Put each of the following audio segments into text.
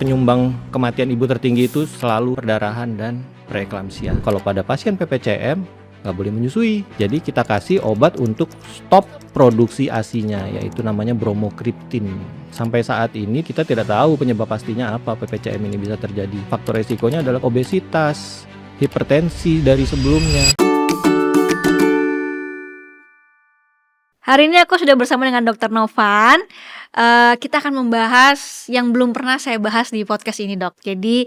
penyumbang kematian ibu tertinggi itu selalu perdarahan dan preeklamsia. Kalau pada pasien PPCM nggak boleh menyusui, jadi kita kasih obat untuk stop produksi ASI-nya, yaitu namanya bromokriptin. Sampai saat ini kita tidak tahu penyebab pastinya apa PPCM ini bisa terjadi. Faktor resikonya adalah obesitas, hipertensi dari sebelumnya. Hari ini aku sudah bersama dengan Dr. Novan. Kita akan membahas yang belum pernah saya bahas di podcast ini, Dok. Jadi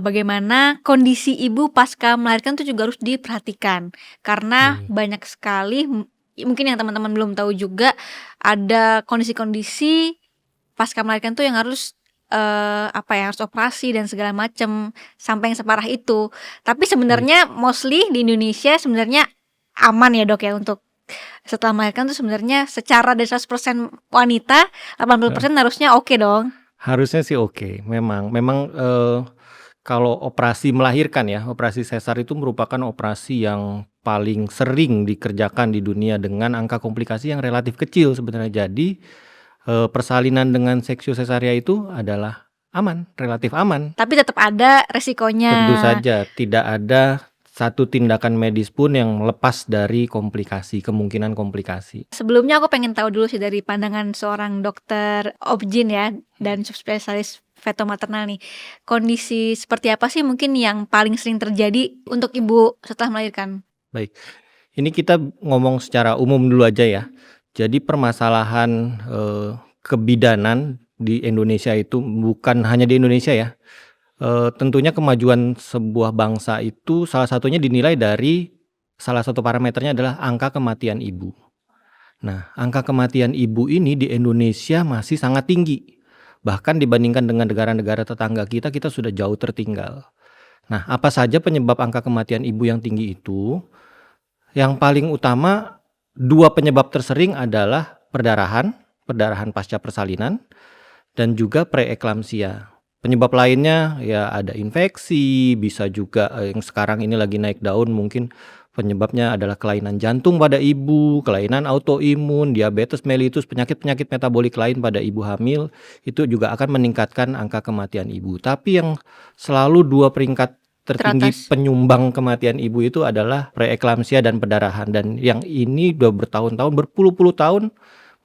bagaimana kondisi ibu pasca melahirkan itu juga harus diperhatikan. Karena banyak sekali, mungkin yang teman-teman belum tahu juga, ada kondisi-kondisi pasca melahirkan tuh yang harus harus operasi dan segala macam sampai yang separah itu. Tapi sebenarnya mostly di Indonesia sebenarnya aman ya, Dok, ya, untuk setelah melahirkan tuh sebenarnya secara dari 100% wanita 80% harusnya oke dong. Harusnya sih oke. Memang kalau operasi melahirkan ya, operasi sesar itu merupakan operasi yang paling sering dikerjakan di dunia dengan angka komplikasi yang relatif kecil sebenarnya. Jadi persalinan dengan seksio sesaria itu adalah aman, relatif aman. Tapi tetap ada resikonya. Tentu saja tidak ada satu tindakan medis pun yang lepas dari kemungkinan komplikasi. Sebelumnya aku pengen tahu dulu sih dari pandangan seorang dokter obgyn ya dan subspesialis feto maternal nih. Kondisi seperti apa sih mungkin yang paling sering terjadi untuk ibu setelah melahirkan? Baik, ini kita ngomong secara umum dulu aja ya. Jadi permasalahan kebidanan di Indonesia itu bukan hanya di Indonesia ya. Tentunya kemajuan sebuah bangsa itu salah satunya dinilai dari salah satu parameternya adalah angka kematian ibu. Nah, angka kematian ibu ini di Indonesia masih sangat tinggi. Bahkan dibandingkan dengan negara-negara tetangga kita sudah jauh tertinggal. Nah, apa saja penyebab angka kematian ibu yang tinggi itu? Yang paling utama, dua penyebab tersering adalah perdarahan pasca persalinan, dan juga preeklamsia. Penyebab lainnya ya ada infeksi, bisa juga yang sekarang ini lagi naik daun mungkin penyebabnya adalah kelainan jantung pada ibu, kelainan autoimun, diabetes mellitus, penyakit-penyakit metabolik lain pada ibu hamil, itu juga akan meningkatkan angka kematian ibu. Tapi yang selalu dua peringkat tertinggi penyumbang kematian ibu itu adalah preeklamsia dan perdarahan, dan yang ini udah bertahun-tahun, berpuluh-puluh tahun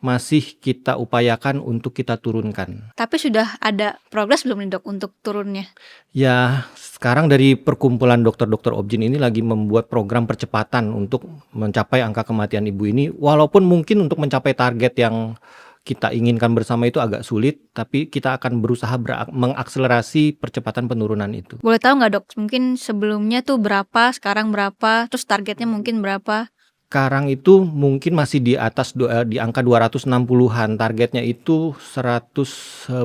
masih kita upayakan untuk kita turunkan. Tapi sudah ada progres belum nih, Dok, untuk turunnya? Ya, sekarang dari perkumpulan dokter-dokter obgyn ini lagi membuat program percepatan untuk mencapai angka kematian ibu ini. Walaupun mungkin untuk mencapai target yang kita inginkan bersama itu agak sulit, tapi kita akan berusaha mengakselerasi percepatan penurunan itu. Boleh tahu nggak, Dok, mungkin sebelumnya tuh berapa, sekarang berapa, terus targetnya mungkin berapa? Sekarang itu mungkin masih di atas di angka 260-an, targetnya itu 100,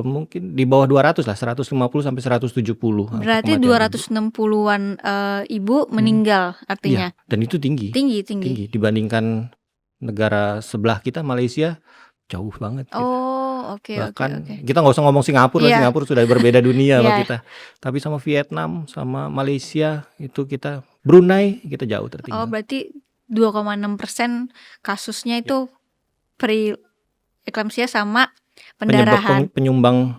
mungkin di bawah 200 lah, 150 sampai 170. Berarti 260-an ibu meninggal artinya. Iya, dan itu tinggi. Tinggi dibandingkan negara sebelah kita, Malaysia, jauh banget. Oke. Bahkan kita nggak usah ngomong Singapura, Singapura sudah berbeda dunia sama kita. Tapi sama Vietnam, sama Malaysia itu Brunei kita jauh tertinggal. Berarti 2,6% kasusnya itu preeklamsia sama pendarahan. Penyumbang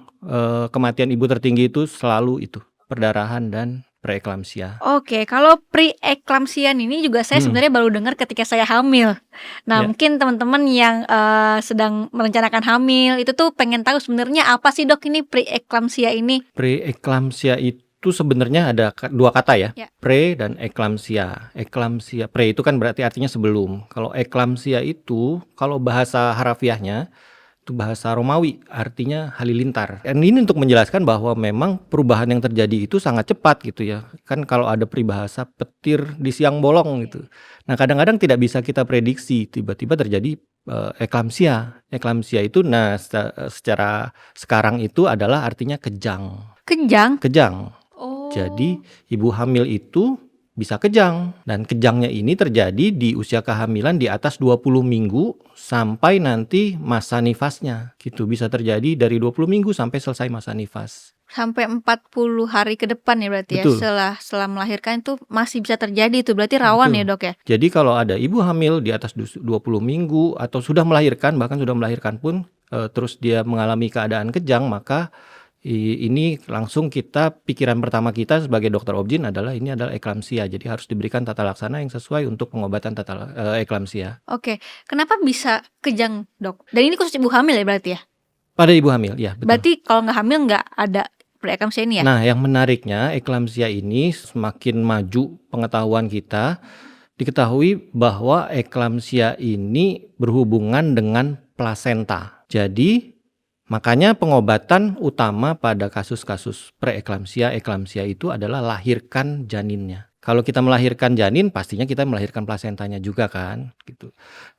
kematian ibu tertinggi itu selalu itu perdarahan dan preeklamsia. Oke, kalau preeklamsian ini juga saya sebenarnya baru dengar ketika saya hamil. Nah, mungkin teman-teman yang sedang merencanakan hamil itu tuh pengen tahu sebenarnya apa sih, Dok, ini preeklamsia ini? Preeklamsia itu sebenarnya ada dua kata ya, pre dan eklamsia. Eklamsia, pre itu kan berarti artinya sebelum. Kalau eklamsia itu, kalau bahasa harafiahnya itu bahasa Romawi, artinya halilintar. Dan ini untuk menjelaskan bahwa memang perubahan yang terjadi itu sangat cepat gitu ya. Kan kalau ada peribahasa petir di siang bolong gitu. Nah, kadang-kadang tidak bisa kita prediksi, tiba-tiba terjadi eklamsia. Eklamsia itu secara sekarang itu adalah artinya kejang. Kejang. Jadi ibu hamil itu bisa kejang, dan kejangnya ini terjadi di usia kehamilan di atas 20 minggu sampai nanti masa nifasnya. Gitu, bisa terjadi dari 20 minggu sampai selesai masa nifas. Sampai 40 hari ke depan ya berarti. Betul. Ya setelah melahirkan itu masih bisa terjadi itu, berarti rawan. Betul. Ya, Dok, ya. Jadi kalau ada ibu hamil di atas 20 minggu atau sudah melahirkan, bahkan sudah melahirkan pun terus dia mengalami keadaan kejang, maka Ini langsung pikiran pertama kita sebagai dokter obgyn adalah ini adalah eklamsia. Jadi harus diberikan tata laksana yang sesuai untuk pengobatan eklamsia. Oke, kenapa bisa kejang, Dok? Dan ini khusus ibu hamil ya berarti ya? Pada ibu hamil, ya betul. Berarti kalau nggak hamil nggak ada preeklamsia ini ya? Nah, yang menariknya eklamsia ini semakin maju pengetahuan kita, diketahui bahwa eklamsia ini berhubungan dengan plasenta. Jadi makanya pengobatan utama pada kasus-kasus preeklamsia, eklamsia itu adalah lahirkan janinnya. Kalau kita melahirkan janin, pastinya kita melahirkan plasentanya juga kan, gitu.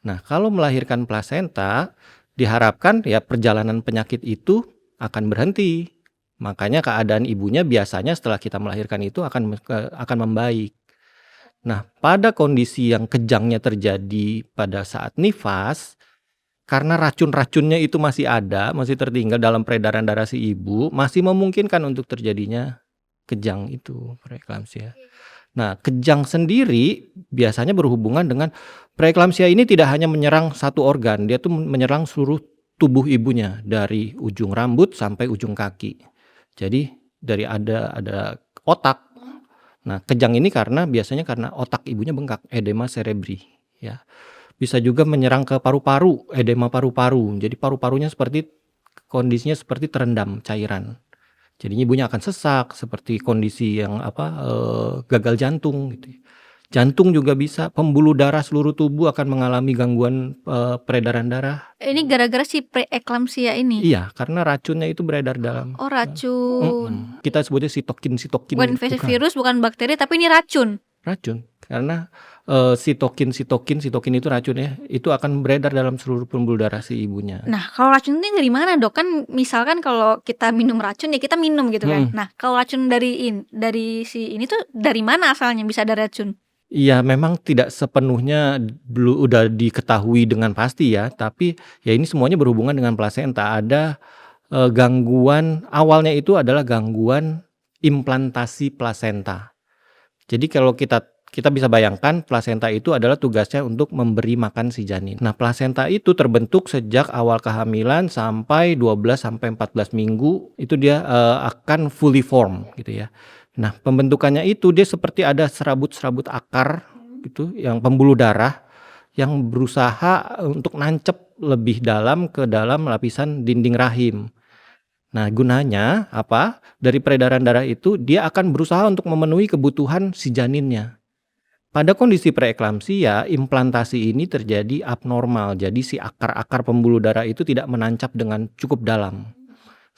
Nah, kalau melahirkan plasenta, diharapkan ya perjalanan penyakit itu akan berhenti. Makanya keadaan ibunya biasanya setelah kita melahirkan itu akan membaik. Nah, pada kondisi yang kejangnya terjadi pada saat nifas, karena racun-racunnya itu masih ada, masih tertinggal dalam peredaran darah si ibu, masih memungkinkan untuk terjadinya kejang itu, preeklamsia. Nah, kejang sendiri biasanya berhubungan dengan preeklamsia ini tidak hanya menyerang satu organ, dia tuh menyerang seluruh tubuh ibunya dari ujung rambut sampai ujung kaki. Jadi dari ada otak. Nah, kejang ini biasanya karena otak ibunya bengkak, edema cerebri, ya. Bisa juga menyerang ke paru-paru, edema paru-paru. Jadi paru-parunya kondisinya seperti terendam cairan. Jadinya ibunya akan sesak, seperti kondisi yang gagal jantung gitu. Jantung juga bisa, pembuluh darah seluruh tubuh akan mengalami gangguan peredaran darah. Ini gara-gara si preeklamsia ini? Iya, karena racunnya itu beredar dalam. Oh, racun. Kita sebutnya sitokin. Bukan invasive virus, bukan bakteri, tapi ini racun. Racun, karena sitokin itu racunnya, itu akan beredar dalam seluruh pembuluh darah si ibunya. Nah, kalau racun ini dari mana, Dok? Kan misalkan kalau kita minum racun ya kita minum gitu kan. Nah, kalau racun dari si ini tuh dari mana asalnya bisa ada racun? Iya, memang tidak sepenuhnya udah diketahui dengan pasti ya, tapi ya ini semuanya berhubungan dengan plasenta. Ada gangguan, awalnya itu adalah gangguan implantasi plasenta. Jadi kalau kita bisa bayangkan plasenta itu adalah tugasnya untuk memberi makan si janin. Nah, plasenta itu terbentuk sejak awal kehamilan sampai 12-14 minggu, itu dia akan fully form gitu ya. Nah, pembentukannya itu dia seperti ada serabut-serabut akar gitu, yang pembuluh darah yang berusaha untuk nancep lebih dalam ke dalam lapisan dinding rahim. Nah, gunanya apa? Dari peredaran darah itu dia akan berusaha untuk memenuhi kebutuhan si janinnya. Pada kondisi preeklamsia, implantasi ini terjadi abnormal. Jadi si akar-akar pembuluh darah itu tidak menancap dengan cukup dalam.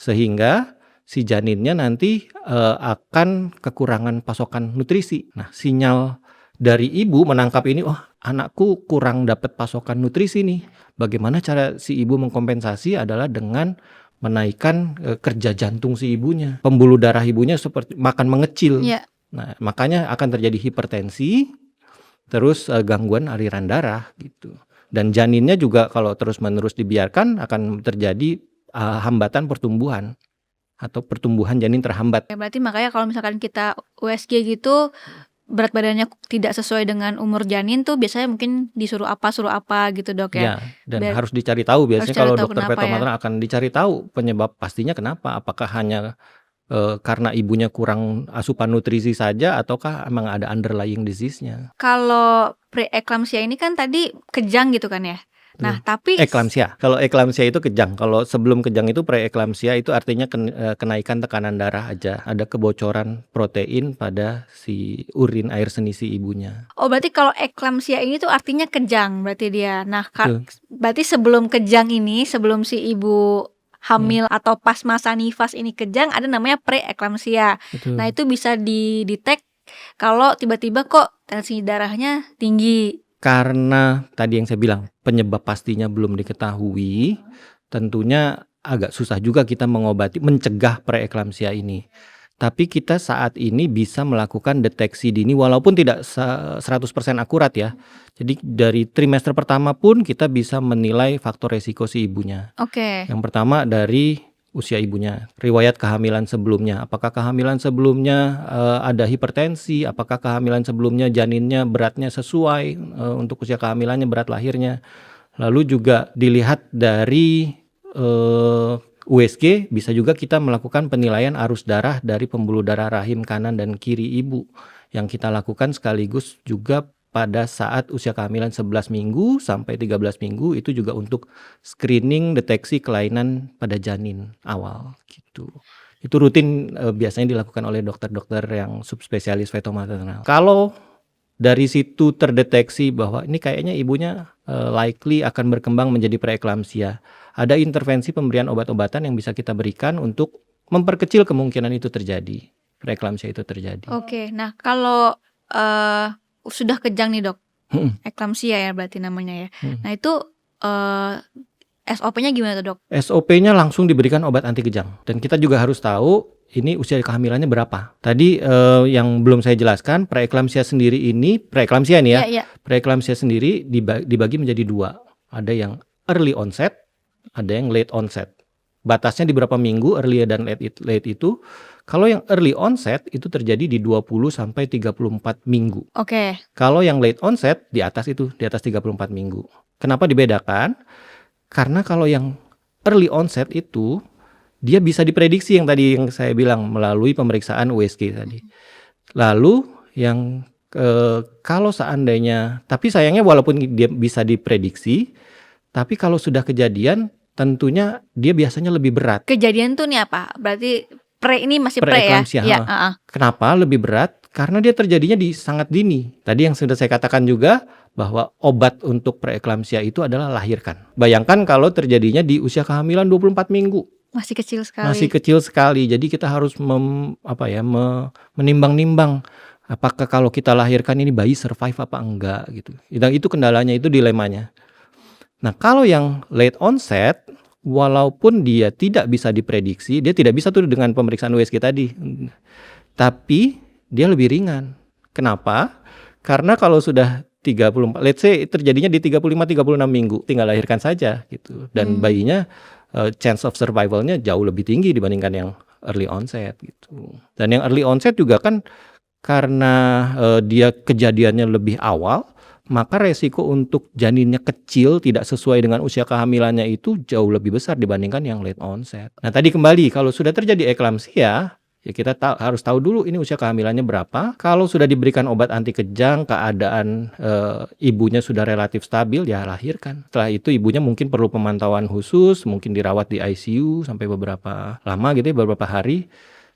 Sehingga si janinnya nanti akan kekurangan pasokan nutrisi. Nah, sinyal dari ibu menangkap ini, oh anakku kurang dapat pasokan nutrisi nih. Bagaimana cara si ibu mengkompensasi adalah dengan menaikkan kerja jantung si ibunya. Pembuluh darah ibunya seperti makan mengecil. Yeah. Nah, makanya akan terjadi hipertensi, terus gangguan aliran darah gitu. Dan janinnya juga kalau terus-menerus dibiarkan akan terjadi hambatan pertumbuhan atau pertumbuhan janin terhambat. Ya, berarti makanya kalau misalkan kita USG gitu berat badannya tidak sesuai dengan umur janin tuh biasanya mungkin disuruh apa gitu, Dok ya. Ya, dan harus dicari tahu biasanya kalau dokter kenapa petomatern akan dicari tahu penyebab pastinya kenapa. Apakah hanya karena ibunya kurang asupan nutrisi saja ataukah emang ada underlying disease-nya. Kalau preeklamsia ini kan tadi kejang gitu kan ya. Nah, tapi eklamsia. Kalau eklamsia itu kejang. Kalau sebelum kejang itu preeklamsia itu artinya kenaikan tekanan darah aja. Ada kebocoran protein pada si urin air seni si ibunya. Oh, berarti kalau eklamsia ini tuh artinya kejang berarti dia. Nah, berarti sebelum kejang ini, sebelum si ibu hamil atau pas masa nifas ini kejang, ada namanya preeklamsia. Nah, itu bisa didetek kalau tiba-tiba kok tensi darahnya tinggi. Karena tadi yang saya bilang penyebab pastinya belum diketahui, tentunya agak susah juga kita mencegah preeklamsia ini. Tapi kita saat ini bisa melakukan deteksi dini walaupun tidak 100% akurat ya. Jadi dari trimester pertama pun kita bisa menilai faktor resiko si ibunya. Oke. Yang pertama dari usia ibunya, riwayat kehamilan sebelumnya, apakah kehamilan sebelumnya ada hipertensi, apakah kehamilan sebelumnya janinnya beratnya sesuai untuk usia kehamilannya, berat lahirnya. Lalu juga dilihat dari USG bisa juga kita melakukan penilaian arus darah dari pembuluh darah rahim kanan dan kiri ibu yang kita lakukan sekaligus juga pada saat usia kehamilan 11 minggu sampai 13 minggu, itu juga untuk screening deteksi kelainan pada janin awal gitu. Itu rutin biasanya dilakukan oleh dokter-dokter yang subspesialis fetomaternal. Kalau dari situ terdeteksi bahwa ini kayaknya ibunya likely akan berkembang menjadi preeklamsia, ada intervensi pemberian obat-obatan yang bisa kita berikan untuk memperkecil kemungkinan itu terjadi, preeklamsia itu terjadi. Oke, nah kalau sudah kejang nih dok, Mm-mm. eklamsia ya berarti namanya ya. Mm. Nah itu SOP-nya gimana tuh dok? SOP-nya langsung diberikan obat anti kejang. Dan kita juga harus tahu ini usia kehamilannya berapa. Tadi yang belum saya jelaskan, preeklamsia sendiri ini, preeklamsia nih ya, Iya. preeklamsia sendiri dibagi menjadi dua. Ada yang early onset, ada yang late onset. Batasnya di berapa minggu, early dan late itu. Kalau yang early onset itu terjadi di 20 sampai 34 minggu. Oke. Kalau yang late onset di atas itu, di atas 34 minggu. Kenapa dibedakan? Karena kalau yang early onset itu dia bisa diprediksi yang tadi yang saya bilang melalui pemeriksaan USG tadi. Lalu yang kalau seandainya, tapi sayangnya walaupun dia bisa diprediksi, tapi kalau sudah kejadian tentunya dia biasanya lebih berat. Kejadian tuh nih apa? Berarti ini masih pre ya? Preeklamsia, Iya. Kenapa lebih berat? Karena dia terjadinya di sangat dini. Tadi yang sudah saya katakan juga bahwa obat untuk preeklamsia itu adalah lahirkan. Bayangkan kalau terjadinya di usia kehamilan 24 minggu. Masih kecil sekali. Masih kecil sekali. Jadi kita harus menimbang-nimbang apakah kalau kita lahirkan ini bayi survive apa enggak gitu. Dan itu kendalanya, itu dilemanya. Nah, kalau yang late onset, walaupun dia tidak bisa diprediksi, dia tidak bisa tuh dengan pemeriksaan USG tadi. Tapi dia lebih ringan. Kenapa? Karena kalau sudah 34, let's say terjadinya di 35-36 minggu, tinggal lahirkan saja gitu. Dan bayinya chance of survivalnya jauh lebih tinggi dibandingkan yang early onset gitu. Dan yang early onset juga kan karena dia kejadiannya lebih awal, maka resiko untuk janinnya kecil tidak sesuai dengan usia kehamilannya itu jauh lebih besar dibandingkan yang late onset. Nah tadi kembali, kalau sudah terjadi eklamsia, ya kita harus tahu dulu ini usia kehamilannya berapa. Kalau sudah diberikan obat anti kejang, keadaan ibunya sudah relatif stabil, ya lahirkan. Setelah itu ibunya mungkin perlu pemantauan khusus, mungkin dirawat di ICU sampai beberapa lama gitu ya, beberapa hari.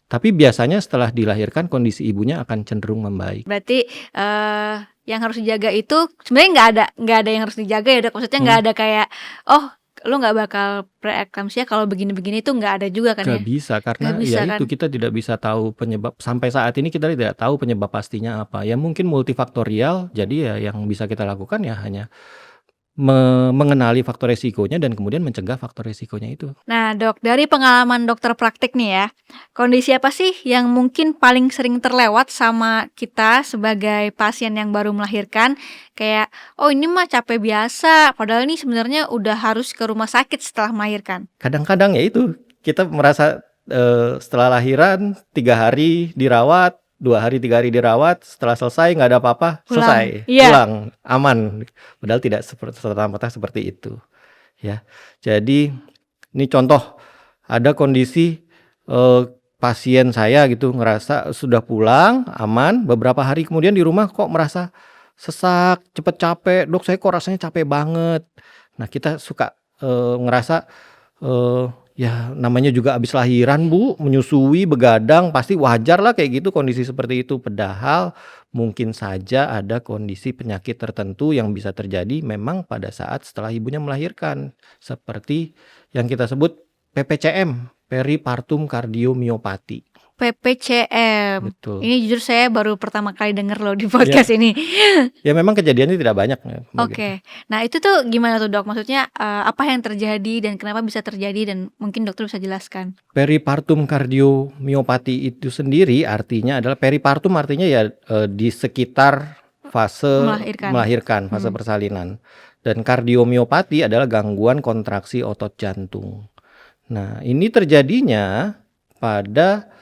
Tapi biasanya setelah dilahirkan kondisi ibunya akan cenderung membaik. Berarti yang harus dijaga itu sebenarnya nggak ada yang harus dijaga ya dok. Maksudnya nggak ada kayak lu nggak bakal preeklamsia kalau begini-begini itu nggak ada juga kan ya? Gak bisa, karena Nggak bisa, itu kita tidak bisa tahu penyebab. Sampai saat ini kita tidak tahu penyebab pastinya apa. Ya mungkin multifaktorial, jadi ya yang bisa kita lakukan ya hanya mengenali faktor resikonya dan kemudian mencegah faktor resikonya itu. Nah dok, dari pengalaman dokter praktik nih ya, kondisi apa sih yang mungkin paling sering terlewat sama kita sebagai pasien yang baru melahirkan? Kayak, ini mah capek biasa, padahal ini sebenarnya udah harus ke rumah sakit setelah melahirkan. Kadang-kadang ya itu, kita merasa setelah lahiran 3 hari dirawat, 2 hari 3 hari dirawat, setelah selesai nggak ada apa-apa, selesai, pulang, aman. Padahal tidak serta-merta seperti itu. Ya, jadi ini contoh, ada kondisi pasien saya gitu ngerasa sudah pulang, aman, beberapa hari kemudian di rumah kok merasa sesak, cepet capek, dok saya kok rasanya capek banget. Nah kita suka ngerasa ya namanya juga abis lahiran bu, menyusui, begadang, pasti wajar lah kayak gitu kondisi seperti itu. Padahal mungkin saja ada kondisi penyakit tertentu yang bisa terjadi memang pada saat setelah ibunya melahirkan. Seperti yang kita sebut PPCM, peripartum cardiomyopathy. PPCM. Betul. Ini jujur saya baru pertama kali denger loh di podcast ini. Ya memang kejadiannya tidak banyak. Oke. Nah itu tuh gimana tuh dok? Maksudnya apa yang terjadi dan kenapa bisa terjadi dan mungkin dokter bisa jelaskan. Peripartum cardiomyopathy itu sendiri artinya adalah, peripartum artinya ya di sekitar fase melahirkan, fase persalinan. Dan cardiomyopathy adalah gangguan kontraksi otot jantung. Nah ini terjadinya pada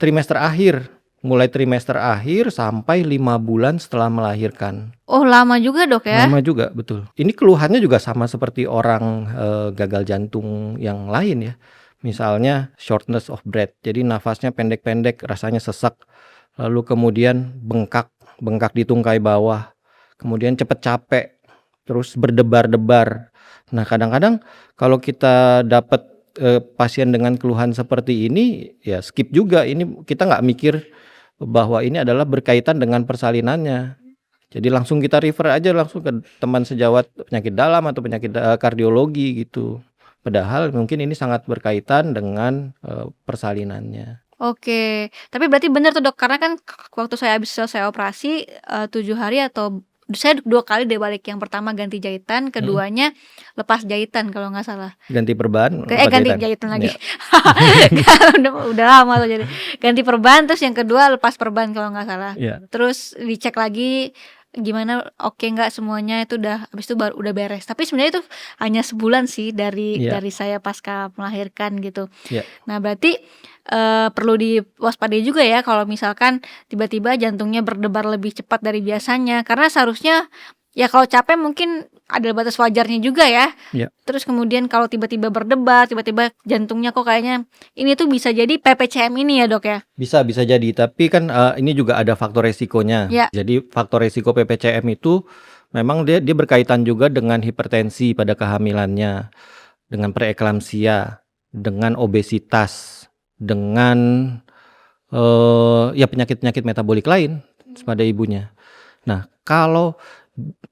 trimester akhir, mulai trimester akhir sampai 5 bulan setelah melahirkan. Oh lama juga dok ya? Lama juga, betul. Ini keluhannya juga sama seperti orang gagal jantung yang lain ya. Misalnya shortness of breath, jadi nafasnya pendek-pendek, rasanya sesak, lalu kemudian bengkak di tungkai bawah, kemudian cepet capek, terus berdebar-debar. Nah, kadang-kadang kalau kita dapat pasien dengan keluhan seperti ini, ya skip juga. Ini kita nggak mikir bahwa ini adalah berkaitan dengan persalinannya. Jadi langsung kita refer aja langsung ke teman sejawat penyakit dalam atau penyakit kardiologi gitu. Padahal mungkin ini sangat berkaitan dengan persalinannya. Oke, tapi berarti benar tuh dok, karena kan waktu saya habis selesai operasi 7 hari atau saya 2 kali deh balik. Yang pertama ganti jahitan, keduanya lepas jahitan kalau nggak salah. Ganti perban, Ganti jahitan lagi. udah lama tuh jadi. Ganti perban, terus yang kedua lepas perban kalau nggak salah. Iya. Terus dicek lagi gimana, oke nggak semuanya, itu habis itu baru udah beres. Tapi sebenarnya itu hanya sebulan sih dari saya pasca melahirkan gitu. Nah, berarti perlu diwaspadai juga ya kalau misalkan tiba-tiba jantungnya berdebar lebih cepat dari biasanya, karena seharusnya ya kalau capek mungkin ada batas wajarnya juga ya. Terus kemudian kalau tiba-tiba berdebar, tiba-tiba jantungnya kok kayaknya ini tuh bisa jadi PPCM ini ya dok ya? Bisa jadi, tapi kan ini juga ada faktor resikonya. Jadi faktor resiko PPCM itu memang dia berkaitan juga dengan hipertensi pada kehamilannya, dengan preeklamsia, dengan obesitas, dengan ya penyakit-penyakit metabolik lain pada ibunya. Nah, kalau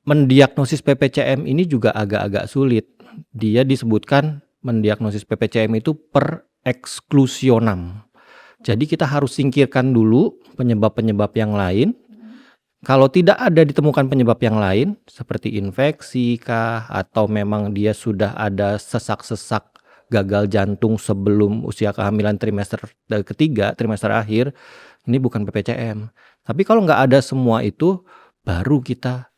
mendiagnosis PPCM ini juga agak-agak sulit. Dia disebutkan mendiagnosis PPCM itu per eksklusionam. Jadi kita harus singkirkan dulu penyebab-penyebab yang lain. Kalau tidak ada ditemukan penyebab yang lain seperti infeksi kah, atau memang dia sudah ada sesak-sesak gagal jantung sebelum usia kehamilan trimester ketiga, trimester akhir, ini bukan PPCM. Tapi kalau nggak ada semua itu, baru kita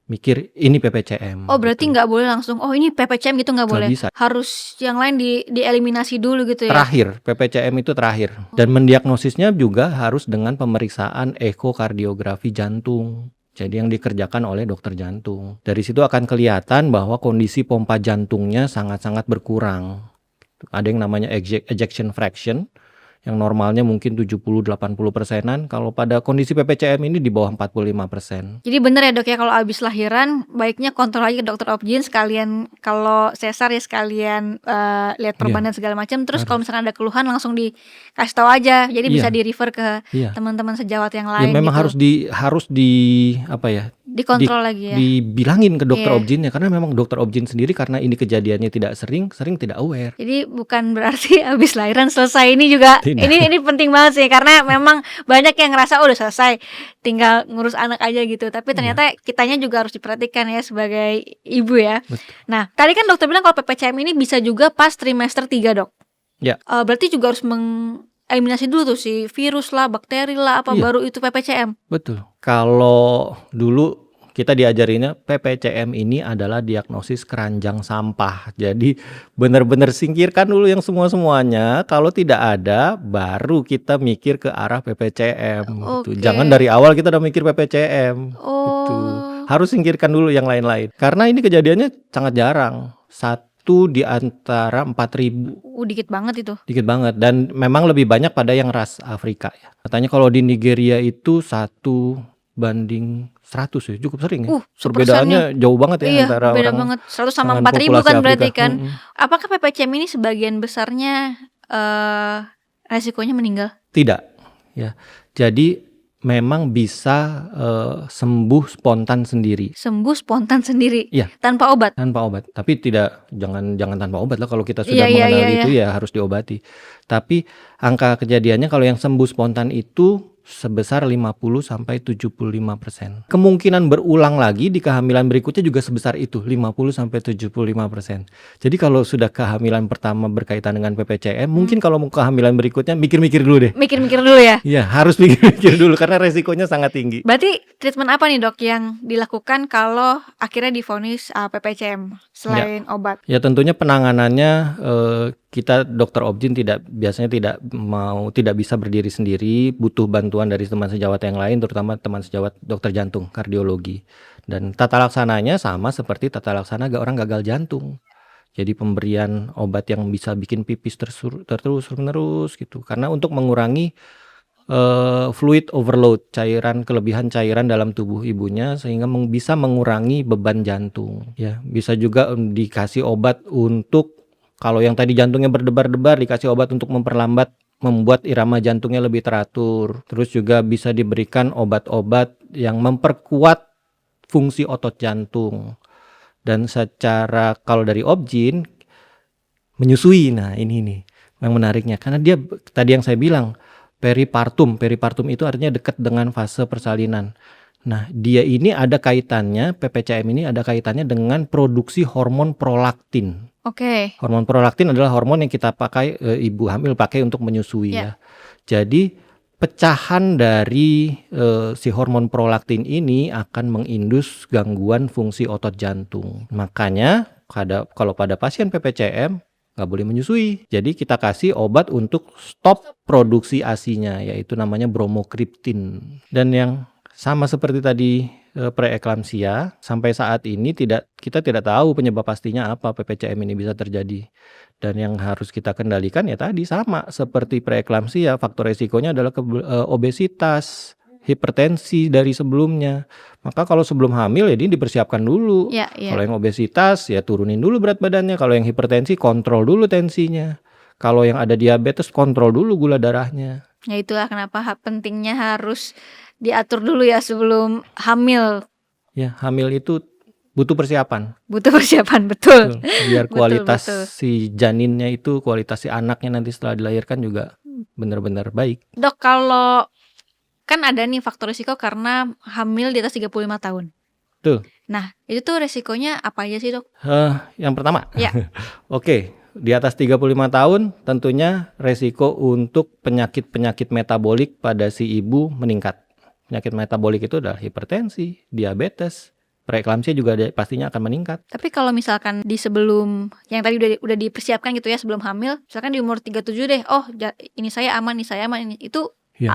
mikir ini PPCM. Oh, berarti nggak boleh langsung ini PPCM gitu, nggak boleh. Bisa. Harus yang lain dieliminasi dulu gitu ya. Terakhir, PPCM itu terakhir. Dan mendiagnosisnya juga harus dengan pemeriksaan ekokardiografi jantung. Jadi yang dikerjakan oleh dokter jantung. Dari situ akan kelihatan bahwa kondisi pompa jantungnya sangat-sangat berkurang. Ada yang namanya ejection fraction, yang normalnya mungkin 70-80%. Kalau pada kondisi PPCM ini di bawah 45%. Jadi benar ya dok ya, kalau habis lahiran baiknya kontrol aja ke dokter obgyn, sekalian kalau sesar ya sekalian lihat perban dan segala macam. Terus kalau misalkan ada keluhan langsung dikasih tahu aja. Jadi bisa di refer ke teman-teman sejawat yang lain. Ya memang gitu. harus di apa ya? Dikontrol lagi ya. Dibilangin ke dokter obgynnya, karena memang dokter obgyn sendiri karena ini kejadiannya tidak sering tidak aware. Jadi bukan berarti habis lahiran selesai, ini juga ini penting banget sih, karena memang banyak yang ngerasa udah selesai tinggal ngurus anak aja gitu, tapi ternyata kitanya juga harus diperhatikan ya sebagai ibu ya. Betul. Nah, tadi kan dokter bilang kalau PPCM ini bisa juga pas trimester 3 dok. Ya. Berarti juga harus eliminasi dulu tuh si virus lah, bakteri lah, baru itu PPCM. Betul. Kalau dulu kita diajarinnya PPCM ini adalah diagnosis keranjang sampah. Jadi benar-benar singkirkan dulu yang semua-semuanya. Kalau tidak ada, baru kita mikir ke arah PPCM. Gitu. Jangan dari awal kita udah mikir PPCM. Gitu. Harus singkirkan dulu yang lain-lain. Karena ini kejadiannya sangat jarang. 1 di antara 4.000. Dikit banget itu. Dikit banget. Dan memang lebih banyak pada yang ras Afrika ya. Katanya kalau di Nigeria itu 1 banding 100 ya, cukup sering ya. Perbedaannya jauh banget ya antara beda orang. Banget. 100 sama 4.000 kan berarti kan. Apakah PPCM ini sebagian besarnya resikonya meninggal? Tidak ya. Jadi memang bisa sembuh spontan sendiri. Sembuh spontan sendiri? Iya. Tanpa obat? Tanpa obat. Tapi jangan tanpa obat lah. Kalau kita sudah mengenal itu ya harus diobati. Tapi angka kejadiannya kalau yang sembuh spontan itu sebesar 50-75%. Kemungkinan berulang lagi di kehamilan berikutnya juga sebesar itu, 50-75%. Jadi kalau sudah kehamilan pertama berkaitan dengan PPCM, mungkin kalau mau kehamilan berikutnya mikir-mikir dulu deh. Mikir-mikir dulu ya? Iya, harus mikir-mikir dulu karena resikonya sangat tinggi. Berarti treatment apa nih dok yang dilakukan kalau akhirnya divonis PPCM selain obat? Ya tentunya penanganannya kita dokter obgyn biasanya tidak bisa berdiri sendiri, butuh bantuan dari teman sejawat yang lain, terutama teman sejawat dokter jantung, kardiologi. Dan tata laksananya sama seperti tata laksana orang gagal jantung. Jadi pemberian obat yang bisa bikin pipis terus-menerus gitu. Karena untuk mengurangi fluid overload, kelebihan cairan dalam tubuh ibunya sehingga bisa mengurangi beban jantung. Ya, bisa juga dikasih obat untuk kalau yang tadi jantungnya berdebar-debar dikasih obat untuk membuat irama jantungnya lebih teratur. Terus juga bisa diberikan obat-obat yang memperkuat fungsi otot jantung. Dan secara kalau dari Obgyn menyusui, nah ini nih yang menariknya karena dia tadi yang saya bilang peripartum itu artinya dekat dengan fase persalinan. Nah, dia ini ada kaitannya, PPCM ini ada kaitannya dengan produksi hormon prolaktin. Oke. Hormon prolaktin adalah hormon yang kita pakai, ibu hamil pakai untuk menyusui ya. Jadi pecahan dari si hormon prolaktin ini akan mengindus gangguan fungsi otot jantung. Makanya kalau pada pasien PPCM nggak boleh menyusui. Jadi kita kasih obat untuk stop produksi ASI-nya, yaitu namanya bromokriptin. Dan yang sama seperti tadi preeklamsia, sampai saat ini kita tidak tahu penyebab pastinya apa PPCM ini bisa terjadi. Dan yang harus kita kendalikan ya tadi sama seperti preeklamsia, faktor resikonya adalah obesitas, hipertensi dari sebelumnya. Maka kalau sebelum hamil ya ini dipersiapkan dulu. Kalau yang obesitas ya turunin dulu berat badannya. Kalau yang hipertensi kontrol dulu tensinya. Kalau yang ada diabetes kontrol dulu gula darahnya. Ya itulah kenapa pentingnya harus diatur dulu ya sebelum hamil. Ya, hamil itu butuh persiapan. Betul. Biar kualitas si janinnya itu, kualitas si anaknya nanti setelah dilahirkan juga benar-benar baik. Dok, kalau kan ada nih faktor risiko karena hamil di atas 35 tahun. Tuh. Nah, itu tuh risikonya apa aja sih, Dok? Yang pertama. Ya. Oke, di atas 35 tahun tentunya resiko untuk penyakit-penyakit metabolik pada si ibu meningkat. Penyakit metabolik itu adalah hipertensi, diabetes, preeklamsia juga pastinya akan meningkat. Tapi kalau misalkan di sebelum yang tadi udah dipersiapkan gitu ya sebelum hamil, misalkan di umur 37 deh, ini saya aman, ini itu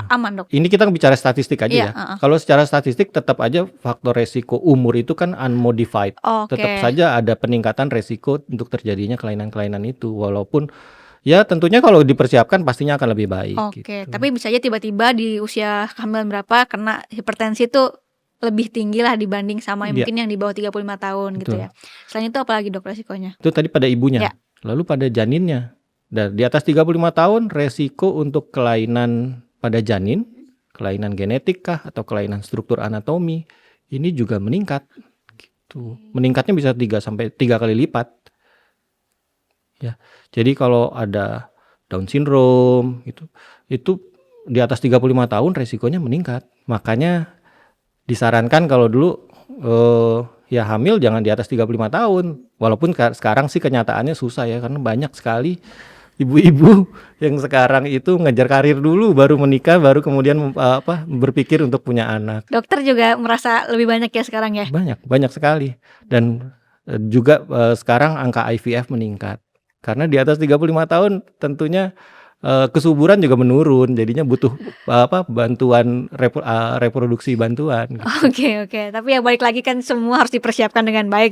aman, Dok. Ini kita bicara statistik aja ya. Kalau secara statistik tetap aja faktor resiko umur itu kan unmodified. Tetap saja ada peningkatan resiko untuk terjadinya kelainan-kelainan itu, walaupun ya tentunya kalau dipersiapkan pastinya akan lebih baik. Gitu. Tapi bisa aja tiba-tiba di usia kehamilan berapa kena hipertensi itu lebih tinggi lah dibanding sama mungkin yang di bawah 35 tahun. Betul. Gitu ya. Selain itu apalagi, Dok, resikonya? Itu tadi pada ibunya. Lalu pada janinnya. Dan di atas 35 tahun resiko untuk kelainan pada janin, kelainan genetik kah atau kelainan struktur anatomi ini juga meningkat. Gitu. Meningkatnya bisa 3 kali lipat. Ya. Jadi kalau ada Down syndrome itu di atas 35 tahun resikonya meningkat. Makanya disarankan kalau dulu ya hamil jangan di atas 35 tahun. Walaupun sekarang sih kenyataannya susah ya karena banyak sekali ibu-ibu yang sekarang itu ngejar karir dulu baru menikah baru kemudian berpikir untuk punya anak. Dokter juga merasa lebih banyak ya sekarang ya? Banyak sekali. Dan juga sekarang angka IVF meningkat. Karena di atas 35 tahun tentunya kesuburan juga menurun, jadinya butuh bantuan reproduksi bantuan. Gitu. Oke. Tapi ya balik lagi kan semua harus dipersiapkan dengan baik.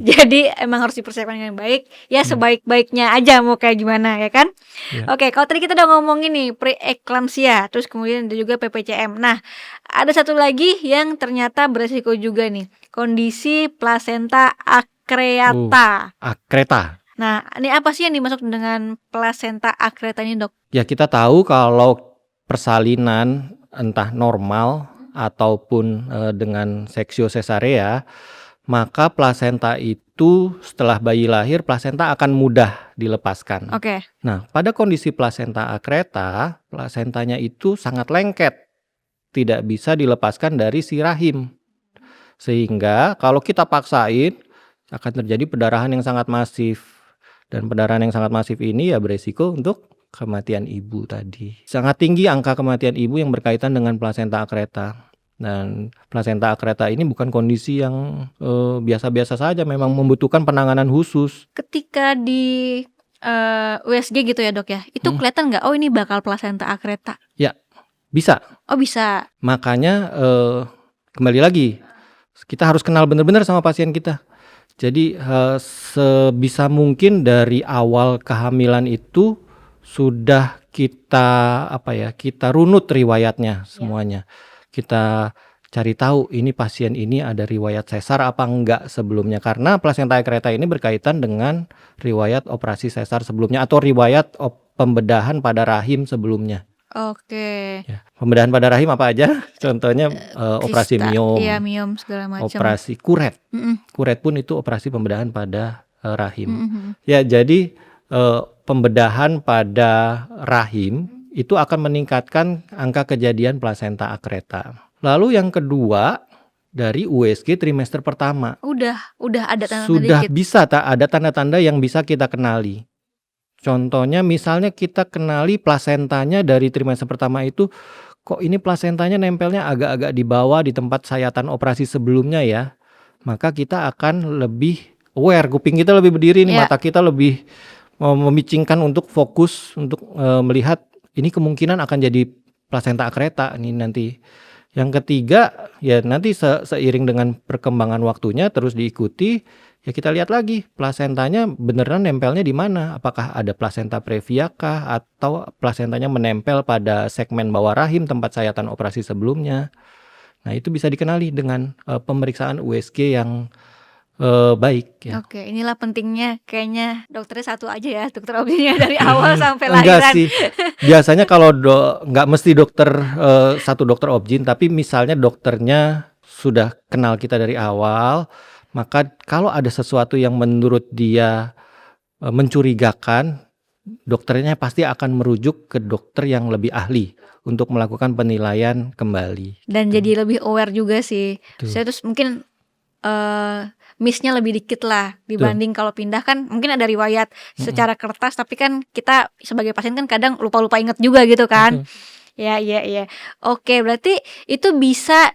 Jadi emang harus dipersiapkan dengan baik. Ya sebaik-baiknya aja mau kayak gimana ya kan? Ya. Oke, kalau tadi kita udah ngomongin nih preeklamsia, terus kemudian ada juga PPCM. Nah, ada satu lagi yang ternyata beresiko juga nih, kondisi plasenta akreta. Akreta. Nah, ini apa sih yang dimaksud dengan plasenta akreta ini, Dok? Ya, kita tahu kalau persalinan entah normal ataupun dengan seksio sesarea, maka plasenta itu setelah bayi lahir, plasenta akan mudah dilepaskan. Oke. Nah, pada kondisi plasenta akreta, plasentanya itu sangat lengket, tidak bisa dilepaskan dari si rahim. Sehingga kalau kita paksain, akan terjadi pendarahan yang sangat masif. Dan pendarahan yang sangat masif ini ya beresiko untuk kematian ibu tadi. Sangat tinggi angka kematian ibu yang berkaitan dengan plasenta akreta. Dan plasenta akreta ini bukan kondisi yang biasa-biasa saja, memang membutuhkan penanganan khusus. Ketika di USG gitu ya, Dok ya, itu kelihatan nggak? Oh, ini bakal plasenta akreta? Ya, bisa. Oh, bisa. Makanya kembali lagi, kita harus kenal benar-benar sama pasien kita. Jadi, sebisa mungkin dari awal kehamilan itu sudah kita, kita runut riwayatnya semuanya. Kita cari tahu ini pasien ini ada riwayat sesar apa enggak sebelumnya. Karena plasenta akreta ini berkaitan dengan riwayat operasi sesar sebelumnya atau riwayat pembedahan pada rahim sebelumnya. Oke. Ya, pembedahan pada rahim apa aja? Contohnya, operasi Kista, miom, iya miom segala macam. operasi kuret. Mm-mm. Kuret pun itu operasi pembedahan pada rahim. Mm-mm. Ya, jadi pembedahan pada rahim itu akan meningkatkan angka kejadian plasenta akreta. Lalu yang kedua, dari USG trimester pertama. Udah ada tanda-tanda Sudah dikit. bisa ada tanda-tanda yang bisa kita kenali. Contohnya misalnya kita kenali plasentanya dari trimester pertama itu, kok ini plasentanya nempelnya agak-agak di bawah di tempat sayatan operasi sebelumnya ya. Maka kita akan lebih aware, kuping kita lebih berdiri nih, Ya. mata kita lebih memicingkan untuk fokus untuk melihat ini kemungkinan akan jadi plasenta akreta nih nanti. Yang ketiga, ya nanti seiring dengan perkembangan waktunya terus diikuti, ya kita lihat lagi plasentanya beneran nempelnya di mana. Apakah ada plasenta previa kah atau plasentanya menempel pada segmen bawah rahim tempat sayatan operasi sebelumnya. Nah, itu bisa dikenali dengan pemeriksaan USG yang baik ya. Oke, inilah pentingnya kayaknya dokternya satu aja ya, dokter obstetri dari awal sampai Enggak lahiran. sih. Biasanya kalau nggak mesti dokter satu dokter obgyn, tapi misalnya dokternya sudah kenal kita dari awal, maka kalau ada sesuatu yang menurut dia mencurigakan, dokternya pasti akan merujuk ke dokter yang lebih ahli untuk melakukan penilaian kembali. Dan jadi lebih aware juga sih. Tuh. Saya terus mungkin miss-nya lebih dikit lah dibanding kalau pindah kan mungkin ada riwayat secara kertas, tapi kan kita sebagai pasien kan kadang lupa-lupa inget juga gitu kan. Ya. Oke, berarti itu bisa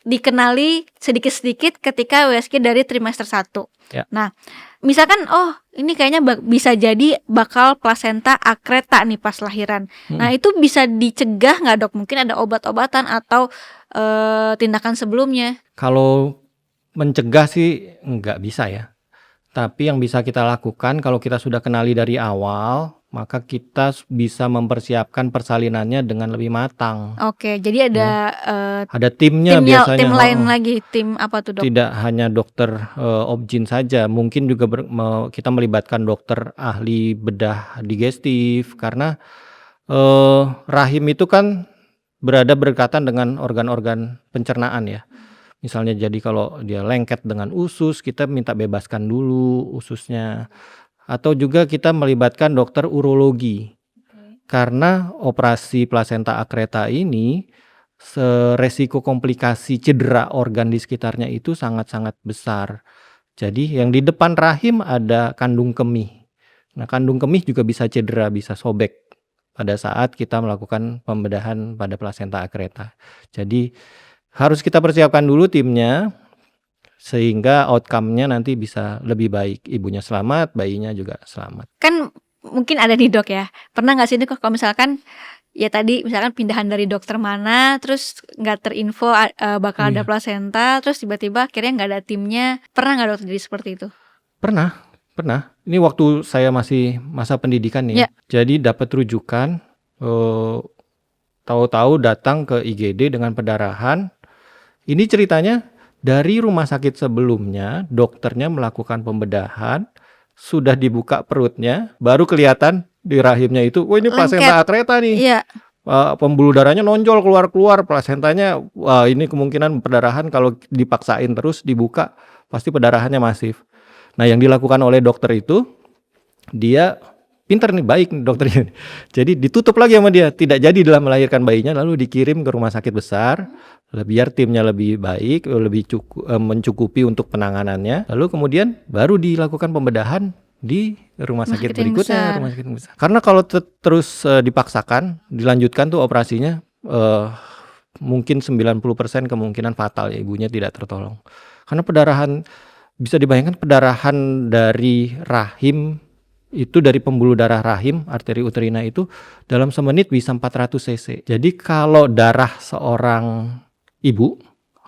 dikenali sedikit-sedikit ketika USG dari trimester 1. Ya. Nah, misalkan ini kayaknya bisa jadi bakal plasenta akreta nih pas lahiran. Nah, itu bisa dicegah nggak dok? Mungkin ada obat-obatan atau tindakan sebelumnya? Kalau mencegah sih nggak bisa ya. Tapi yang bisa kita lakukan kalau kita sudah kenali dari awal, maka kita bisa mempersiapkan persalinannya dengan lebih matang. Oke, jadi ada Ada timnya biasanya. tim lain lagi, tim apa tuh dok? Tidak hanya dokter obgyn saja, mungkin juga kita melibatkan dokter ahli bedah digestif karena rahim itu kan berada berdekatan dengan organ-organ pencernaan ya. Misalnya jadi kalau dia lengket dengan usus, kita minta bebaskan dulu ususnya. Atau juga kita melibatkan dokter urologi. Karena operasi plasenta akreta ini resiko komplikasi cedera organ di sekitarnya itu sangat-sangat besar. Jadi yang di depan rahim ada kandung kemih. Nah, kandung kemih juga bisa cedera, bisa sobek pada saat kita melakukan pembedahan pada plasenta akreta. Jadi harus kita persiapkan dulu timnya sehingga outcome-nya nanti bisa lebih baik. Ibunya selamat, bayinya juga selamat. Kan mungkin ada nih dok ya. Pernah nggak sih dok kalau misalkan ya tadi misalkan pindahan dari dokter mana terus nggak terinfo bakal ada plasenta, terus tiba-tiba akhirnya nggak ada timnya. Pernah nggak dok jadi seperti itu? Pernah. Ini waktu saya masih masa pendidikan nih. Ya. Jadi dapat rujukan, tahu-tahu datang ke IGD dengan pendarahan. Ini ceritanya dari rumah sakit sebelumnya, dokternya melakukan pembedahan, sudah dibuka perutnya, baru kelihatan di rahimnya itu, wah ini plasenta akreta nih. Iya. Pembuluh darahnya nonjol keluar-keluar, plasentanya, wah ini kemungkinan perdarahan kalau dipaksain terus dibuka, pasti perdarahannya masif. Nah, yang dilakukan oleh dokter itu, dia pintar nih, baik nih dokternya. Jadi ditutup lagi sama dia, tidak jadi dalam melahirkan bayinya, lalu dikirim ke rumah sakit besar, biar timnya lebih baik, lebih mencukupi untuk penanganannya. Lalu kemudian baru dilakukan pembedahan di rumah sakit berikutnya, rumah sakit besar. Karena kalau terus dipaksakan, dilanjutkan tuh operasinya, mungkin 90% kemungkinan fatal ya, ibunya tidak tertolong. Karena perdarahan, bisa dibayangkan perdarahan dari rahim itu dari pembuluh darah rahim, arteri uterina itu dalam semenit bisa 400 cc. Jadi kalau darah seorang ibu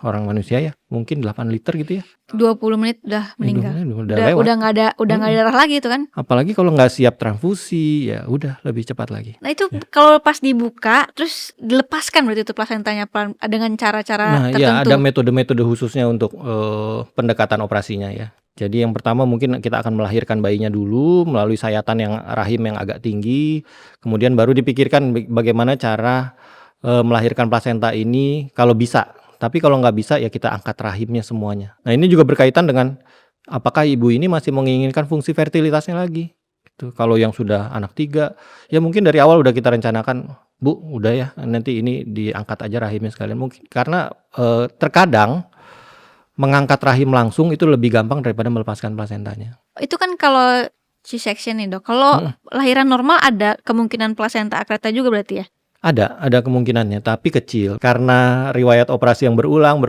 orang manusia ya, mungkin 8 liter gitu ya. 20 menit udah meninggal. Udah Udah lewat. nggak ada darah lagi itu kan. Apalagi kalau nggak siap transfusi, ya udah lebih cepat lagi. Nah itu kalau pas dibuka terus dilepaskan berarti itu plasentanya dengan cara-cara Nah, ya ada tertentu. metode-metode khususnya untuk pendekatan operasinya ya. Jadi yang pertama mungkin kita akan melahirkan bayinya dulu melalui sayatan rahim yang agak tinggi, kemudian baru dipikirkan bagaimana cara melahirkan plasenta ini kalau bisa. Tapi kalau nggak bisa ya kita angkat rahimnya semuanya. Nah ini juga berkaitan dengan apakah ibu ini masih menginginkan fungsi fertilitasnya lagi. Gitu. Kalau yang sudah anak 3, ya mungkin dari awal udah kita rencanakan, Bu, udah ya nanti ini diangkat aja rahimnya sekalian. Mungkin karena terkadang mengangkat rahim langsung itu lebih gampang daripada melepaskan plasentanya. Itu kan kalau C-section nih dok. Kalau lahiran normal ada kemungkinan plasenta akreta juga berarti ya? Ada kemungkinannya, tapi kecil. Karena riwayat operasi yang berulang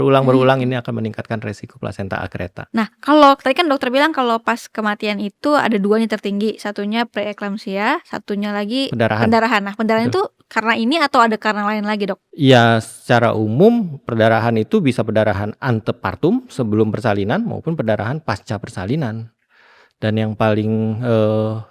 ini akan meningkatkan resiko plasenta akreta. Nah, kalau tadi kan dokter bilang kalau pas kematian itu ada 2 nih tertinggi, satunya preeklamsia, satunya lagi pendarahan. Nah, pendarahan itu karena ini atau ada karena lain lagi, dok? Ya, secara umum perdarahan itu bisa perdarahan antepartum sebelum persalinan maupun perdarahan pasca persalinan. Dan yang paling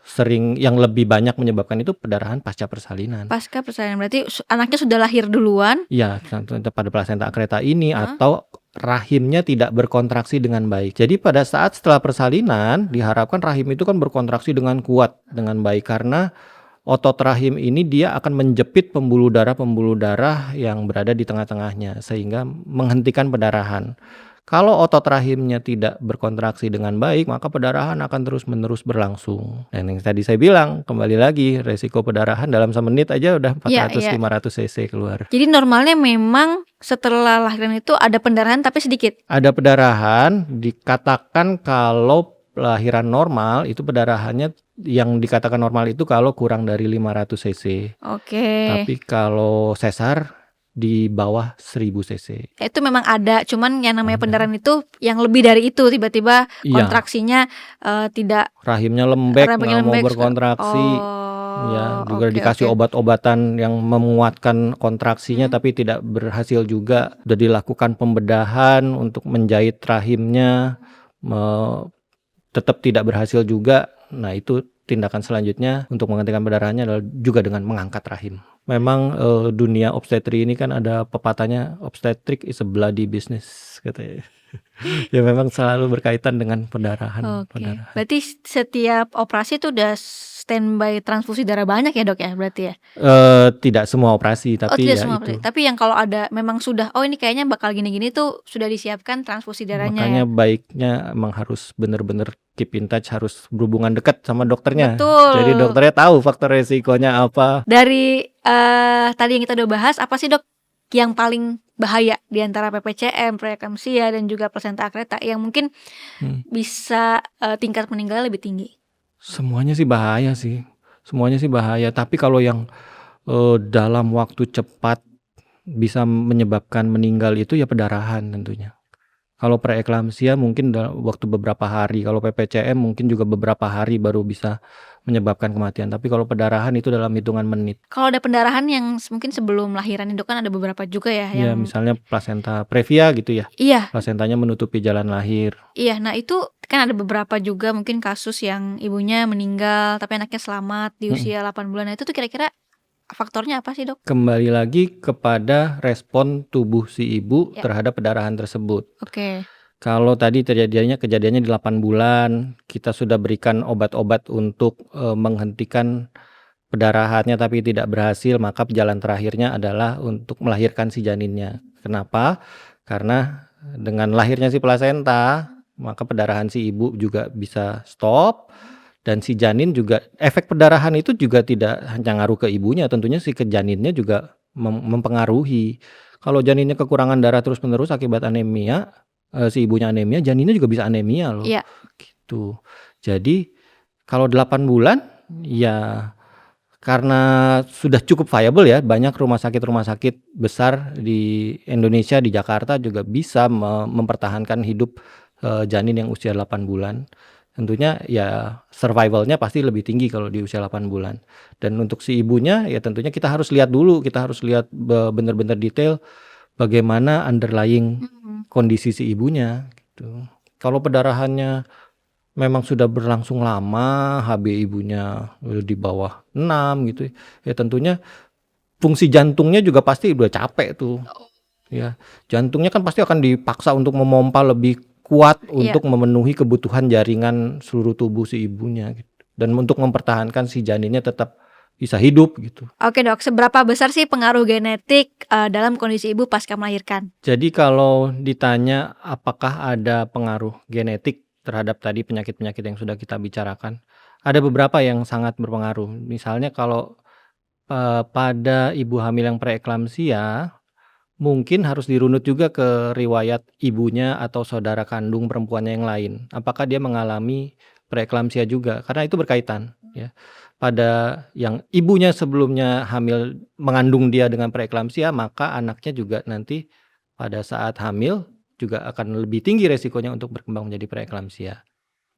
sering, yang lebih banyak menyebabkan itu perdarahan pasca persalinan. Pasca persalinan berarti anaknya sudah lahir duluan? Iya, pada plasenta akreta ini atau rahimnya tidak berkontraksi dengan baik. Jadi pada saat setelah persalinan diharapkan rahim itu kan berkontraksi dengan kuat, dengan baik, karena otot rahim ini dia akan menjepit pembuluh darah yang berada di tengah-tengahnya sehingga menghentikan pendarahan. Kalau otot rahimnya tidak berkontraksi dengan baik, maka pendarahan akan terus-menerus berlangsung. Dan yang tadi saya bilang, kembali lagi, resiko pendarahan dalam semenit aja udah 400-500 cc keluar. Jadi normalnya memang setelah lahiran itu ada pendarahan tapi sedikit? Ada pendarahan, dikatakan kalau lahiran normal itu pendarahannya yang dikatakan normal itu kalau kurang dari 500 cc. Oke. Tapi kalau sesar di bawah 1000 cc. Itu memang ada, cuman yang namanya pendarahan itu yang lebih dari itu, tiba-tiba kontraksinya tidak, rahimnya lembek, nggak mau berkontraksi. Ya, juga dikasih obat-obatan yang menguatkan kontraksinya tapi tidak berhasil juga. Sudah dilakukan pembedahan untuk menjahit rahimnya, tetap tidak berhasil juga. Nah, itu tindakan selanjutnya untuk menghentikan pendarahannya adalah juga dengan mengangkat rahim. Memang dunia obstetri ini kan ada pepatahnya, obstetric is a bloody business katanya. Ya memang selalu berkaitan dengan pendarahan. Berarti setiap operasi itu udah standby transfusi darah banyak ya dok ya berarti ya? Tidak semua operasi, tapi tidak ya semua itu. operasi. Tapi yang kalau ada memang sudah, ini kayaknya bakal gini-gini tuh sudah disiapkan transfusi darahnya. Makanya baiknya emang harus benar-benar keep in touch, harus berhubungan dekat sama dokternya. Betul. Jadi dokternya tahu faktor resikonya apa. Dari tadi yang kita udah bahas, apa sih dok yang paling bahaya di antara PPCM, preeklamsia dan juga plasenta akreta yang mungkin bisa tingkat meninggalnya lebih tinggi? Semuanya sih bahaya sih. Tapi kalau yang dalam waktu cepat bisa menyebabkan meninggal itu ya pendarahan tentunya. Kalau preeklamsia mungkin dalam waktu beberapa hari, kalau PPCM mungkin juga beberapa hari baru bisa menyebabkan kematian. Tapi kalau pendarahan itu dalam hitungan menit. Kalau ada pendarahan yang mungkin sebelum lahiran itu kan ada beberapa juga ya. Iya, misalnya plasenta previa gitu ya. Iya. Plasentanya menutupi jalan lahir. Iya, nah itu kan ada beberapa juga mungkin kasus yang ibunya meninggal tapi anaknya selamat di usia 8 bulan. Nah itu tuh kira-kira faktornya apa sih dok? Kembali lagi kepada respon tubuh si ibu terhadap pendarahan tersebut. Oke. Kalau tadi kejadiannya di 8 bulan, kita sudah berikan obat-obat untuk menghentikan pendarahannya tapi tidak berhasil, maka jalan terakhirnya adalah untuk melahirkan si janinnya. Kenapa? Karena dengan lahirnya si plasenta, maka pendarahan si ibu juga bisa stop. Dan si janin juga, efek pendarahan itu juga tidak hanya ngaruh ke ibunya, tentunya si ke janinnya juga mempengaruhi. Kalau janinnya kekurangan darah terus-menerus akibat anemia, si ibunya anemia, janinnya juga bisa anemia loh. Iya. Gitu. Jadi kalau 8 bulan ya karena sudah cukup viable ya, banyak rumah sakit besar di Indonesia, di Jakarta juga bisa mempertahankan hidup janin yang usia 8 bulan. Tentunya ya survivalnya pasti lebih tinggi kalau di usia 8 bulan. Dan untuk si ibunya ya tentunya kita harus lihat dulu, kita harus lihat benar-benar detail bagaimana underlying kondisi si ibunya gitu. Kalau pendarahannya memang sudah berlangsung lama, HB ibunya di bawah 6 gitu ya, tentunya fungsi jantungnya juga pasti udah capek tuh. Ya, jantungnya kan pasti akan dipaksa untuk memompa lebih kuat untuk memenuhi kebutuhan jaringan seluruh tubuh si ibunya gitu. Dan untuk mempertahankan si janinnya tetap bisa hidup gitu. Oke dok, seberapa besar sih pengaruh genetik dalam kondisi ibu pasca melahirkan? Jadi kalau ditanya apakah ada pengaruh genetik terhadap tadi penyakit-penyakit yang sudah kita bicarakan, ada beberapa yang sangat berpengaruh. Misalnya kalau pada ibu hamil yang preeklamsia, mungkin harus dirunut juga ke riwayat ibunya atau saudara kandung perempuannya yang lain. Apakah dia mengalami preeklamsia juga? Karena itu berkaitan ya. Pada yang ibunya sebelumnya hamil mengandung dia dengan preeklamsia, maka anaknya juga nanti pada saat hamil juga akan lebih tinggi resikonya untuk berkembang menjadi preeklamsia.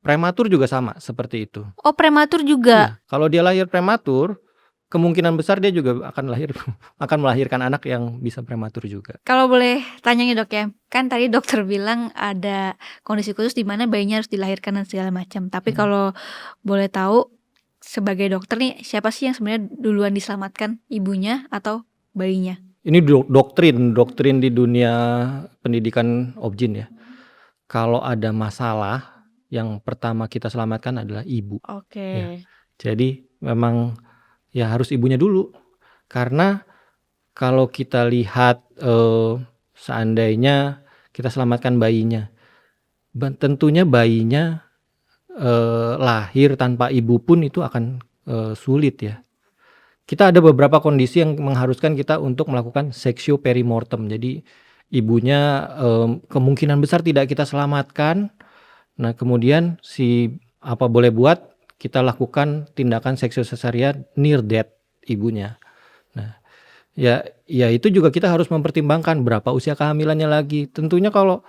Prematur juga sama seperti itu. Oh, prematur juga. Iya, kalau dia lahir prematur, kemungkinan besar dia juga akan melahirkan anak yang bisa prematur juga. Kalau boleh tanya nih dok ya, kan tadi dokter bilang ada kondisi khusus di mana bayinya harus dilahirkan dan segala macam. Tapi kalau boleh tahu, sebagai dokter nih, siapa sih yang sebenarnya duluan diselamatkan, ibunya atau bayinya? Ini doktrin di dunia pendidikan obgyn ya. Kalau ada masalah, yang pertama kita selamatkan adalah ibu. Oke. Ya. Jadi memang ya harus ibunya dulu. Karena kalau kita lihat seandainya kita selamatkan bayinya, tentunya bayinya lahir tanpa ibu pun itu akan sulit ya. Kita ada beberapa kondisi yang mengharuskan kita untuk melakukan seksio perimortem. Jadi ibunya kemungkinan besar tidak kita selamatkan. Nah kemudian apa boleh buat kita lakukan tindakan seksio cesarean near death ibunya. Nah ya itu juga kita harus mempertimbangkan berapa usia kehamilannya lagi. Tentunya kalau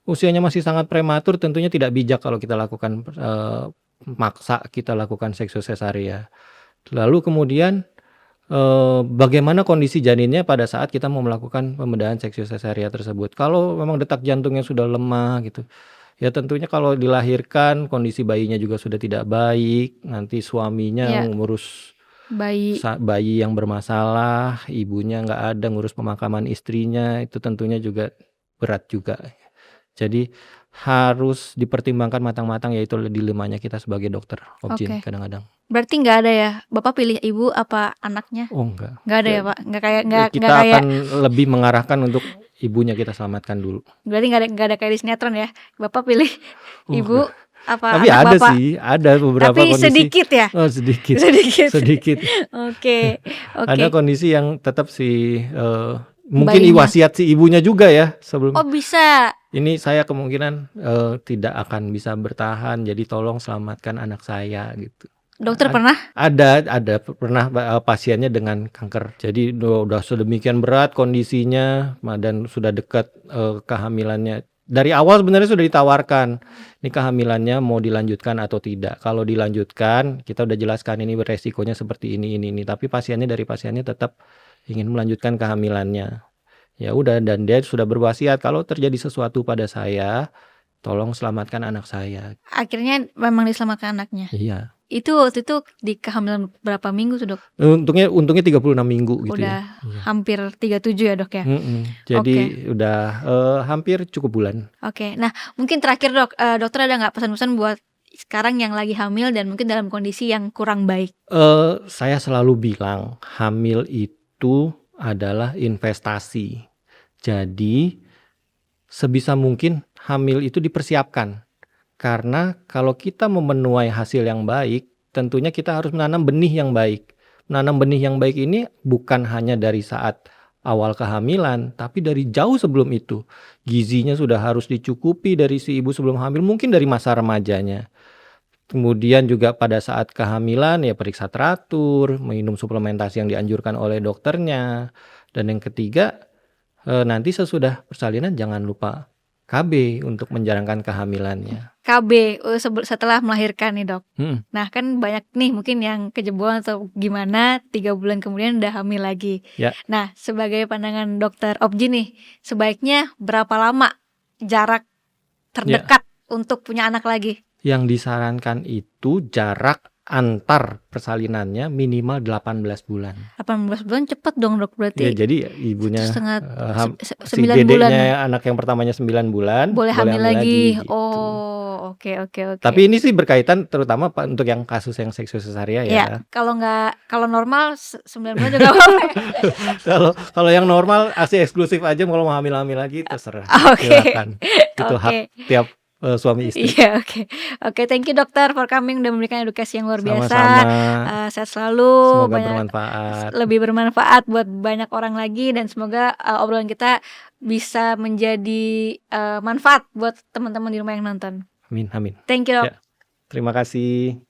usianya masih sangat prematur, tentunya tidak bijak kalau kita lakukan maksa kita lakukan seksio cesarean. Lalu kemudian bagaimana kondisi janinnya pada saat kita mau melakukan pembedahan seksio cesarean tersebut. Kalau memang detak jantungnya sudah lemah gitu, ya tentunya kalau dilahirkan kondisi bayinya juga sudah tidak baik, nanti suaminya ngurus bayi yang bermasalah, ibunya nggak ada ngurus pemakaman istrinya, itu tentunya juga berat juga. Jadi harus dipertimbangkan matang-matang, yaitu dilemanya kita sebagai dokter obgyn kadang-kadang. Berarti nggak ada ya, Bapak pilih ibu apa anaknya? Oh enggak. Nggak ada ya Pak? Kita akan lebih mengarahkan untuk ibunya kita selamatkan dulu. Berarti nggak ada kayak di sinetron ya, Bapak pilih ibu apa tapi anak ada Bapak? Sih, ada beberapa tapi kondisi. Sedikit ya? Oh sedikit. Oke. Ada kondisi yang tetap mungkin wasiat si ibunya juga ya sebelum. Oh bisa. Ini saya kemungkinan tidak akan bisa bertahan, jadi tolong selamatkan anak saya gitu. Dokter pernah? Ada pernah pasiennya dengan kanker. Jadi udah sedemikian berat kondisinya dan sudah dekat kehamilannya. Dari awal sebenarnya sudah ditawarkan ini kehamilannya mau dilanjutkan atau tidak. Kalau dilanjutkan, kita udah jelaskan ini beresikonya seperti ini. Tapi pasiennya tetap ingin melanjutkan kehamilannya. Ya udah, dan dia sudah berwasiat kalau terjadi sesuatu pada saya, tolong selamatkan anak saya. Akhirnya memang diselamatkan anaknya. Iya. Itu waktu itu di kehamilan berapa minggu tuh dok? Untungnya 36 minggu gitu. Udah ya. Hampir 37 ya dok ya. Jadi udah hampir cukup bulan. Oke. Nah mungkin terakhir dok, dokter ada nggak pesan-pesan buat sekarang yang lagi hamil dan mungkin dalam kondisi yang kurang baik? Saya selalu bilang hamil itu adalah investasi. Jadi sebisa mungkin hamil itu dipersiapkan. Karena kalau kita memenuhi hasil yang baik, tentunya kita harus menanam benih yang baik. Menanam benih yang baik ini bukan hanya dari saat awal kehamilan, tapi dari jauh sebelum itu. Gizinya sudah harus dicukupi dari si ibu sebelum hamil, mungkin dari masa remajanya. Kemudian juga pada saat kehamilan ya periksa teratur, minum suplementasi yang dianjurkan oleh dokternya. Dan yang ketiga, nanti sesudah persalinan jangan lupa KB untuk menjalankan kehamilannya. KB setelah melahirkan nih dok. Nah kan banyak nih mungkin yang kejebolan atau gimana 3 bulan kemudian udah hamil lagi. Ya. Nah sebagai pandangan dokter obgyn nih, sebaiknya berapa lama jarak terdekat untuk punya anak lagi? Yang disarankan itu jarak antar persalinannya minimal 18 bulan. 18 bulan cepet dong dok, Ya, berarti jadi ibunya 9 si bulan dedeknya anak yang pertamanya 9 bulan boleh hamil lagi. gitu. Oh, oke. Tapi ini sih berkaitan terutama untuk yang kasus yang seksual sesaria Ya, ya. kalau normal 9 bulan juga boleh. Kalau yang normal asli eksklusif aja, kalau mau hamil-hamil lagi terserah. Oke. Silakan. Itu hak Oke. tiap suami istri. Iya, oke. Thank you dokter for coming, udah memberikan edukasi yang luar biasa. Sama-sama. Sehat selalu, Semoga bermanfaat. lebih bermanfaat buat banyak orang lagi, dan semoga obrolan kita bisa menjadi manfaat buat teman-teman di rumah yang nonton. Amin. Thank you dok. Ya, terima kasih.